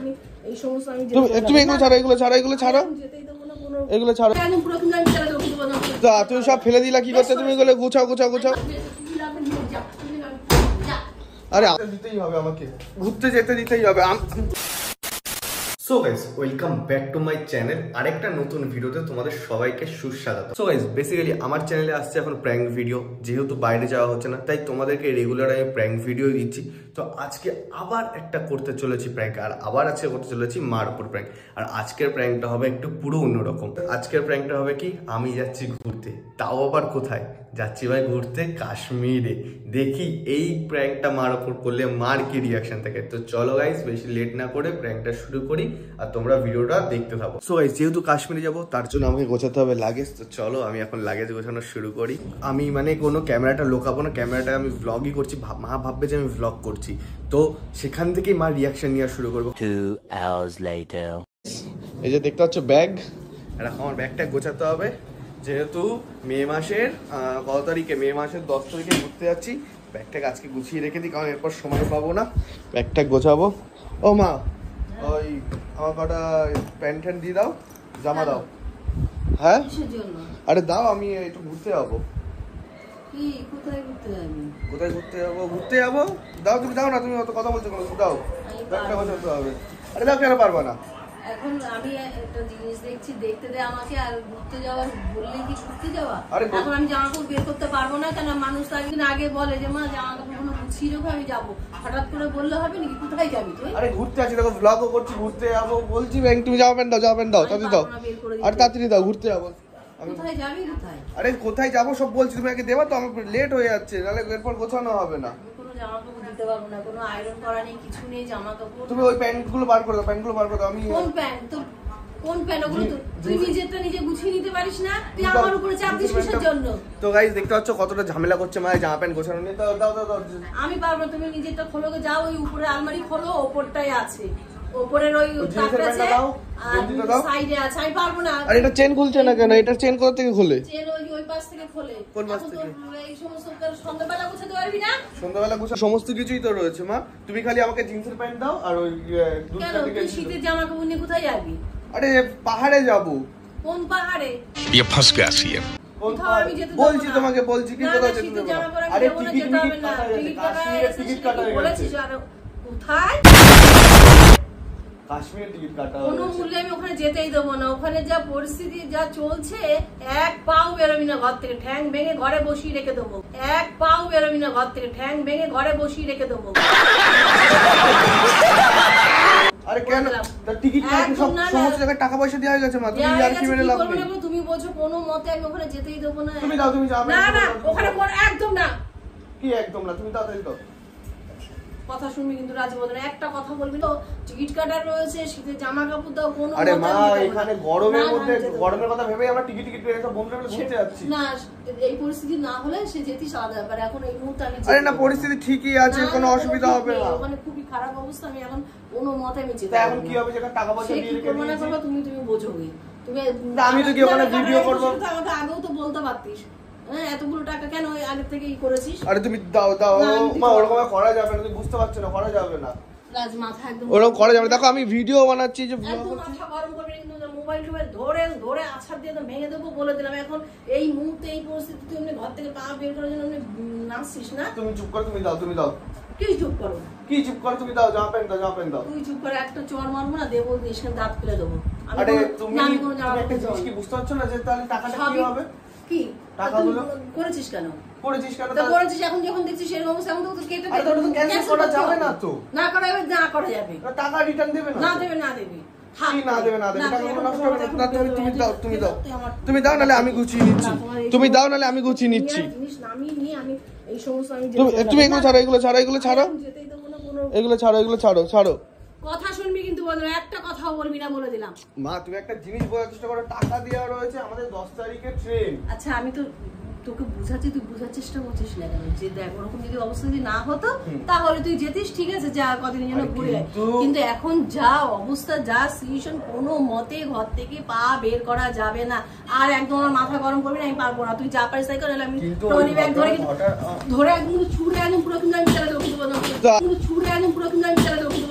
আমি এই সমস্ত আমি তুমি এগুলো ছাড়ো, এগুলো ছাড়ো, এগুলো ছাড়ো, এগুলো ছাড়ো। তুমি সব ফেলে দিলা কি করতে? তুমি এগুলো গুছাও গুছাও গুছাও। আরে দিতেই হবে, আমাকে ঘুরতে যেতে দিতেই হবে। So guys, welcome back to my channel. আরেকটা নতুন ভিডিওতে তোমাদের সবাইকে সুস্বাগত। সো গাইস, বেসিক্যালি আমার চ্যানেলে আসছে এখন প্র্যাঙ্ক ভিডিও, যেহেতু বাইরে যাওয়া হচ্ছে না তাই তোমাদেরকে রেগুলার আমি প্র্যাঙ্ক ভিডিও দিচ্ছি। তো আজকে আবার একটা করতে চলেছি প্র্যাঙ্ক, আর আবার আজকে করতে চলেছি মার উপর প্র্যাঙ্ক। আর আজকের প্র্যাঙ্কটা হবে একটু পুরো অন্যরকম। আজকের প্র্যাঙ্কটা হবে কি, আমি যাচ্ছি ঘুরতে, তাও আবার কোথায় যাচ্ছি ভাই? ঘুরতে কাশ্মীরে। দেখি এই প্র্যাঙ্কটা মার উপর করলে মার কি রিয়াকশন থাকে। তো চলো গাইস, বেশি লেট না করে প্র্যাঙ্কটা শুরু করি আর তোমরা ভিডিওটা দেখতে থাকো। সো গাইস, যেহেতু কাশ্মীরে যাবো তার জন্য আমাকে গোছাতে হবে লাগেজ। তো চলো আমি এখন লাগেজ গোছানো শুরু করি। আমি মানে কোনো ক্যামেরাটা লোকাবো না, ক্যামেরাটা আমি ভ্লগই করছি। মা ভাববে যে আমি ভ্লগ করছি, তো সেখান থেকেই মার রিয়াকশন নেওয়া শুরু করবো। 2 hours later। এই যে দেখতে পাচ্ছ ব্যাগ, আর এখন আমার ব্যাগটা গোছাতে হবে। যেহেতু মে মাসের কত তারিখে, মে মাসের 10 তারিখে ঘুরতে যাচ্ছি। ব্যাগটাকে আজকে গুছিয়ে রেখে দিই, কারণ এরপর সময় পাবো না। ব্যাগটা গোছাবো। ও মা, ওই আমার কটা প্যান্ট ট্যান্ট দিয়ে দাও, জামা দাও। হ্যাঁ আরে দাও, আমি একটু ঘুরতে যাবো। কোথায় ঘুরতে যাবো? ঘুরতে যাবো, দাও। তুমি দাও না, তুমি অত কথা বলছো কেন? দাও, ব্যাগটা গোছাতে হবে। আরে দাও, কেন পারবা না? এখন আমি একটা জিনিস দেখছি, দেখতে দে আমাকে। আর ঘুরতে যাওয়ার বললে কি ঘুরতে যাওয়া? এখন আমি জামা কাপড় বের করতে পারবো না কেন? মানুষ তো একদিন আগে বলে যে মা জামা কাপড় গুলো গুছিয়ে রেখো, আমি যাবো। হঠাৎ করে বললে হবে নাকি? কোথায় যাবি তুই? আরে ঘুরতে আছি, দেখো ব্লগও করছি, ঘুরতে যাবো বলছি। ব্যাংক তুমি জামা প্যান্ট দাও, জামা প্যান্ট দাও, তাড়াতাড়ি দাও। আর তাড়াতাড়ি দাও, ঘুরতে যাবো। কোথায় যাবি? কোথায়? আরে কোথায় যাবো সব বলছি, তুমি আগে দেবা তো, আমার লেট হয়ে যাচ্ছে, নাহলে এরপর গোছানো হবে না। জামা কাপড় দিতে পারবো না, কোনো আয়রন করা নেই, কিছু নেই জামা কাপড়। তুমি ওই প্যান্ট গুলো বার করে দাও, প্যান্ট গুলো বার করে দাও। আমি কোন প্যান্ট? তো কোন প্যান্ট? ওগুলো তো তুই নিজেরটা নিজে গুছিয়ে নিতে পারিস না, তুই আমার উপরে চাপ দিস কিসের জন্য? তো গাইস, দেখতে পাচ্ছ কতটা ঝামেলা করছে মা জামা প্যান্ট গোছানো নিয়ে। দাও দাও দাও। আমি পারবো, তুমি নিজেরটা খোলো, যাও ওই উপরে আলমারি খোলো, ওপরটাই আছে, ওপরের ওই কাটরাছে আর সাইডে আছে। আমি পারবো না। আর এটা চেন খুলছে না কেন? এটা চেন কোথা থেকে খোলে? চেন ওই পাশ থেকে খোলে। কোন পাশ থেকে? এই সমস্ত সন্ধ্যাবেলা গোছাতে পারবি না? সন্ধ্যাবেলা গোছা সমস্ত কিছুই তো রয়েছে মা। তুমি খালি আমাকে জিন্সের প্যান্ট দাও আর ওই দুধটা থেকে। তুই শীতের জামা কাপড় নিয়ে কোথায় যাবি? আরে পাহাড়ে যাবো। কোন পাহাড়ে? ये फंस गया सी है। বলছি তোমাকে, বলছি কি কোথায় যেতে দেব? আরে টিকিট কাটা হয়েছে, টিকিট কাটা হয়েছে। কোথায়? কাশ্মীরের টিকিট কাটা হয়েছে। কোনো মূল্যে আমি ওখানে যেতেই দেবো না। ওখানে যা পরিস্থিতি, যা চলছে, এক পাও বেরোবি না ঘর থেকে, ঠ্যাং ভেঙে ঘরে বসিয়ে রেখে দেবো। এক পাও বেরোবি না ঘর থেকে, ঠ্যাং ভেঙে ঘরে বসিয়ে রেখে দেবো। আরে কেন? টিকিট কাটে সব সমস্ত জায়গায় টাকা পয়সা দেওয়া হয়ে গেছে মা। তুমি আর কি মেরে লাভ নেই। তুমি বলছো কোনো মতে আমি ওখানে যেতেই দেবো না। তুমি দাও, তুমি যাবে না না, ওখানে একদম না। কি একদম না? তুমি তাড়াতাড়ি দাও। কথা শুনবি কিন্তু রাজবদন, একটা কথা বলবি তো। টিকিট কাটার রয়েছে, শীতের জামা কাপড় দাও। কোনো আরে মা, এখানে গরমের মধ্যে গরমের কথা ভেবে আমরা টিকিট পেয়ে সব বন্ধুরা মিলে ঘুরতে যাচ্ছি। না, এই পরিস্থিতি না হলে সে যেতেই আলাদা ব্যাপার। এখন এই মুহূর্তে আমি আরে না, পরিস্থিতি ঠিকই আছে, কোনো অসুবিধা হবে না। ওখানে খুবই খারাপ অবস্থা, আমি এখন কোনো মতে আমি যেতে। এখন কি হবে? যেখানে টাকা পয়সা দিয়ে রেখে মনে করবে তুমি বোঝোগে। তুমি আমি তো কি ওখানে ভিডিও করব? আমাকে আগেও তো বলতে পারতিস। হ্যাঁ, এতগুলো টাকা কেন আগে থেকেই করেছিস? আরে তুমি দাও দাও মা, ওরকম করা যাবে না, তুমি বুঝতে পারছো না, করা যাবে না। রাজ মাথা একদম ওরকম করা যাবে না। দেখো আমি ভিডিও বানাচ্ছি, যে একদম মাথা গরম করবি কিন্তু মোবাইল টোবাইল ধরে আছাড় দিয়ে তো ভেঙে দেবো বলে দিলাম। এখন এই মুহূর্তে এই পরিস্থিতি তুই এমনি ঘর থেকে পা বের করার জন্য নাচছিস না? তুমি চুপ করো, তুমি দাও, তুমি দাও। কি চুপ করো? কি চুপ করো? তুমি দাও, জামা প্যান্ট দাও, জামা প্যান্ট দাও। তুই চুপ করে একটা চড় মারবো না, দেবো এখানে দাঁত ফেলে দেবো। আরে তুমি একটা জিনিস কি বুঝতে পারছো না, যে তাহলে টাকাটা কি হবে? কি টাকাগুলো করেছিস কেন? করেছিস কেন? তো করেছিস, এখন যখন দেখছিস এরকম অবস্থা, এখন তো কেটে আরে তো ক্যান্সেল করা যাবে না তো? না করা যাবে, না করা যাবে। টাকা রিটার্ন দেবে না? না দেবে, না দেবে। কি না দেবে? না দেবে, টাকাগুলো নষ্ট হবে না। তুমি দাও, তুমি দাও, তুমি দাও, নালে আমি গুছিয়ে নিচ্ছি। তুমি দাও, নালে আমি গুছিয়ে নিচ্ছি। জিনিস নামিয়ে নিয়ে আমি এই সমস্ত আমি তুমি এগুলো ছাড়ো, এগুলো ছাড়ো, এগুলো ছাড়ো, এগুলো ছাড়ো, এগুলো ছাড়ো, ছাড়ো। কথা শুনবি কিন্তু বন্ধুরা, একটা কথাও বলবি না বলে দিলাম। মা তুমি একটা জিনিস বোঝার চেষ্টা করো, টাকা দেওয়া রয়েছে আমাদের 10 তারিখে ট্রেন। আচ্ছা, আমি তো তোকে বুঝাচ্ছি, তুই বুঝার চেষ্টা করছিস না কেন? যে দেখ, ওরকম যদি অবস্থা যদি না হতো তাহলে তুই যেতিস, ঠিক আছে, যা কদিনের জন্য ঘুরে। কিন্তু এখন যা অবস্থা, যা সিচুয়েশন, কোনো মতে ঘর থেকে পা বের করা যাবে না। আর একদম আমার মাথা গরম করবি না, আমি পারবো না। তুই যা পারিস তাই কর, আমি ট্রলি ব্যাগ ধরে একদম ছুড়ে একদম পুরো কিন্তু আমি চালা দেবো, কিন্তু ছুড়ে একদম পুরো কিন্তু আমি চালা দেবো, কিন্তু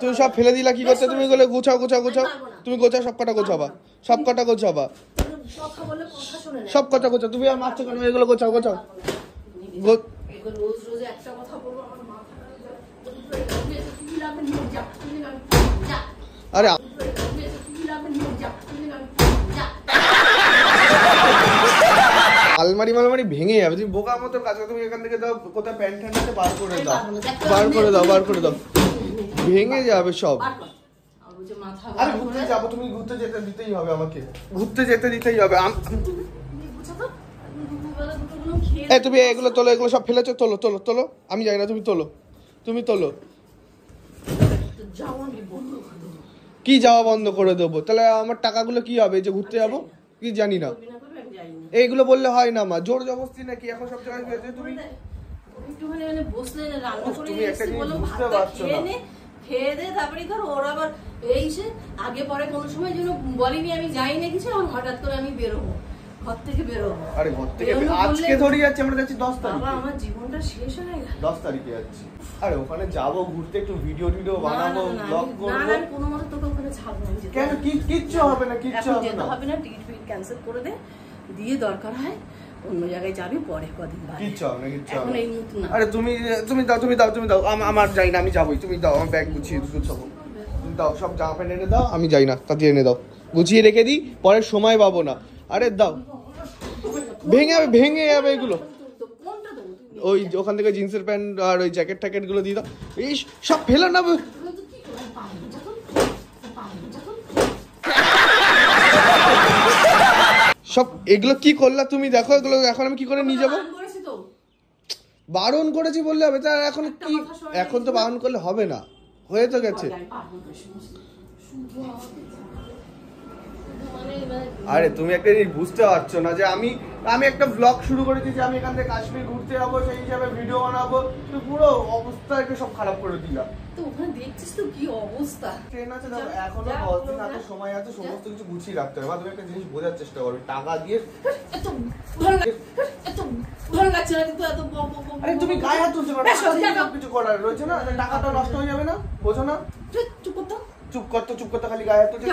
তুমি সব ফেলে দিলা কি করতে? তুমি এগুলো গোছাও। তুমি গোছাও, সব কটা গোছাবা। সব কথা গোছাও। তুমি আর মারছো কেন? এগুলো গোছাও। আরে আলমারি ভেঙে যাবে। তুমি বোকার মতো কাজ করো। তুমি এখান থেকে দাও, কোথায় প্যান্ট আছে বার করে দাও। ভেঙে যাবে সব। আরে ঘুরতে যাবো, তুমি ঘুরতে যেতে দিতেই হবে আমাকে। তুমি এগুলো তোলো, এগুলো সব ফেলেছো। তোলো। আমি জানি না, তুমি তোলো। কি যাওয়া বন্ধ করে দেবো? তাহলে আমার টাকাগুলো কি হবে যে ঘুরতে যাবো? কি জানি না। এইগুলো বললে হয় না মা, জোর জবরদস্তি নাকি এখন সব জায়গায় তুমি একটা জিনিস বুঝতে পারছো না। খেয়ে দে তারপরে ধর ওর আবার এই সে আগে পরে কোনো সময় যেন বলিনি আমি যাই না কিছু, আর হঠাৎ করে আমি বেরোবো ঘর থেকে। আরে ঘর থেকে আজকে ধরে যাচ্ছি, আমরা যাচ্ছি 10 তারিখে। বাবা আমার জীবনটা শেষ হয়ে গেল। 10 তারিখে যাচ্ছি। আরে ওখানে যাবো ঘুরতে, একটু ভিডিও বানাবো, ব্লগ করব। না কোনো মতে তোকে ওখানে ছাড়বো না। কেন? কিচ্ছু হবে না। টিকিট ক্যান্সেল করে দে, দিয়ে দরকার হয় অন্য জায়গায় যাবি পরে কদিন বাদে। কিচ্ছু হবে না এই মুহূর্তে না। আরে তুমি দাও। আমার যাই না, আমি যাবোই। তুমি দাও, আমার ব্যাগ গুছিয়ে গুছাবো। তুমি দাও, সব জামা প্যান্ট এনে দাও, আমি যাই না, তাড়াতাড়ি এনে দাও। গুছিয়ে রেখে দিই, পরে সময় পাবো না। আরে দাও, ভেঙে যাবে এগুলো। ওই ওখান থেকে জিন্সের প্যান্ট আর ওই জ্যাকেট গুলো দিয়ে দাও। এই সব ফেলো না। সব এগুলো কি করলা তুমি? দেখো এগুলো এখন আমি কি করে নিয়ে যাবো? বারণ করেছি বললে হবে? তা এখন কি? এখন তো বারণ করলে হবে না, হয়ে তো গেছে। আরে তুমি একটা জিনিস বুঝতে পারছো না যে আমি একটা ব্লগ শুরু করেছি যে আমি এখান থেকে কাশ্মীর ঘুরতে যাবো, সেই হিসাবে ভিডিও বানাবো। তো পুরো অবস্থাকে সব খারাপ করে দিলা। তো ওখানে দেখছিস তো কি অবস্থা। ট্রেন আছে, এখনো 10 দিন হাতে সময় আছে, সমস্ত কিছু গুছিয়ে রাখতে হবে। তুমি একটা জিনিস বোঝার চেষ্টা করো, টাকা দিয়ে ভালো লাগছে না কিন্তু এত। আরে তুমি গায়ে হাত তুলছো না, সব কিছু করার রয়েছে না, টাকাটা নষ্ট হয়ে যাবে না, বোঝো না? চুপ করতে খালি গায়ে হাত তুলছো।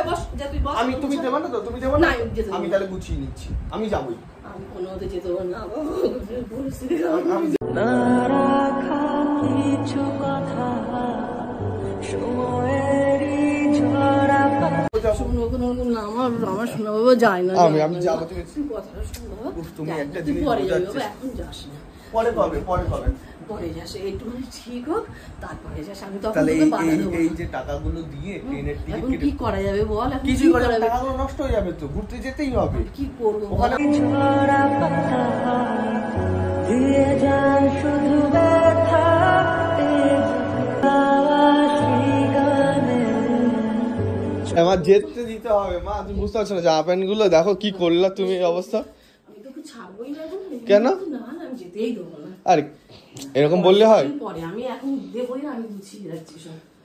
আমি তুমি দেবো না তো? তুমি দেবো না? আমি তাহলে গুছিয়ে নিচ্ছি, আমি যাবোই। আমি কোনো মতে যেতে পারবো না। আমার শোনা বাবা যায় না। আমি যাবো। তুমি একটা জিনিস পরে যাস, একটুখানি ঠিক হোক তারপরে যাস। আমি তখন এই যে টাকাগুলো দিয়ে ট্রেনের টিকিট কি করা যাবে বল? কিছু করা যাবে? টাকাগুলো নষ্ট হয়ে যাবে তো, ঘুরতে যেতেই হবে। কি করবো? আমার যেতে দিতে হবে মা, তুমি বুঝতে পারছো না? জামা প্যান্ট গুলো দেখো কি করলা তুমি অবস্থা। কেন? আরে এরকম বললে হয়?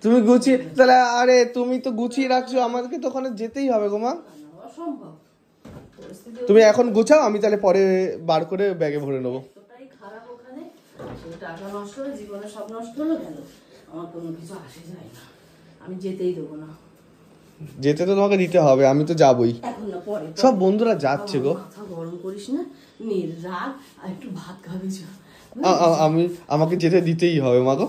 তুমি গুছিয়ে তাহলে, আরে তুমি তো গুছিয়ে রাখছো, আমাদেরকে তো ওখানে যেতেই হবে গো মা। তুমি এখন গুছাও, আমি তাহলে পরে বার করে ব্যাগে ভরে নেবো। যেতে তো তোমাকে দিতে হবে, আমি তো যাবোই। সব বন্ধুরা যাচ্ছে গো। গরম করিস না, রাগ আর একটু ভাত খাবি। আমাকে যেতে দিতেই হবে মা গো,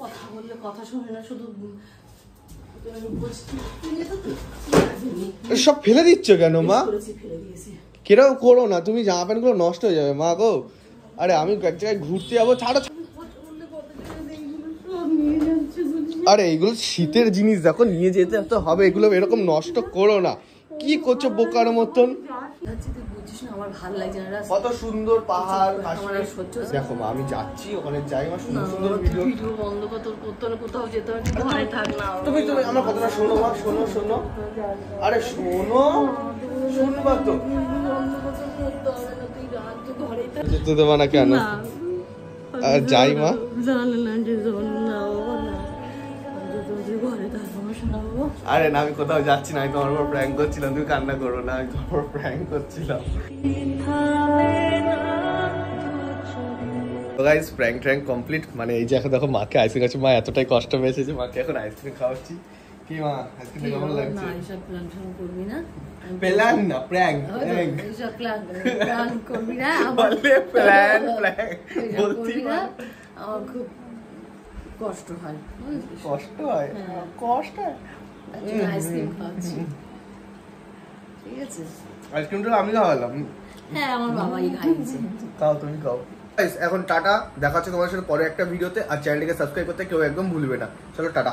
কথা বললে কথা শোনে না, শুধু সব ফেলে দিচ্ছ কেন মা? কেরম করো না তুমি, জামা প্যান্ট গুলো নষ্ট হয়ে যাবে মা গো। আরে আমি এক জায়গায় ঘুরতে যাবো, ছাড়ো। আরে এগুলো শীতের জিনিস, দেখো নিয়ে যেতে তো হবে, এগুলো এরকম নষ্ট করো না। কি করছো বোকার মতন? কত সুন্দর পাহাড়, দেখো মা আমি যাচ্ছি ওখানে, যাই মা, সুন্দর সুন্দর ভিডিও বন্ধ কোথাও যেতে হবে। তুমি আমার কথাটা শোনো মা, শোনো। আরে শুনবা তো। যেতে দেবা না কেন? যাই মা। আরে না, আমি কোথাও যাচ্ছি না, আমি তোমার উপর প্র্যাঙ্ক করছিলাম, তুমি কান্না করো না, আমি তোমার উপর প্র্যাঙ্ক করছিলাম। Guys prank complete. মানে এই যে এখন দেখো মাকে আইসক্রিম খাচ্ছি, মা এতটাই কষ্ট পেয়েছে যে মাকে এখন আইসক্রিম খাওয়াচ্ছি। কি মা আইসক্রিম কেমন লাগছে? না এইসব প্ল্যান করবি না, প্ল্যান না প্র্যাঙ্ক। এইসব প্ল্যান করবি না, বলে প্ল্যান বলছি না। আমার খুব কষ্ট হয়। কষ্ট হয়? কষ্ট হয় আইসক্রিম খাচ্ছি, ঠিক আছে? আইসক্রিমটা আমি খাওয়ালাম। হ্যাঁ আমার বাবাই খাইছে। খাও তুমি খাও। এখন টাটা, দেখা হচ্ছে তোমার সাথে পরে একটা ভিডিওতে। আর চ্যানেলটিকে সাবস্ক্রাইব করতে কেউ একদম ভুলবে না। চলো টাটা।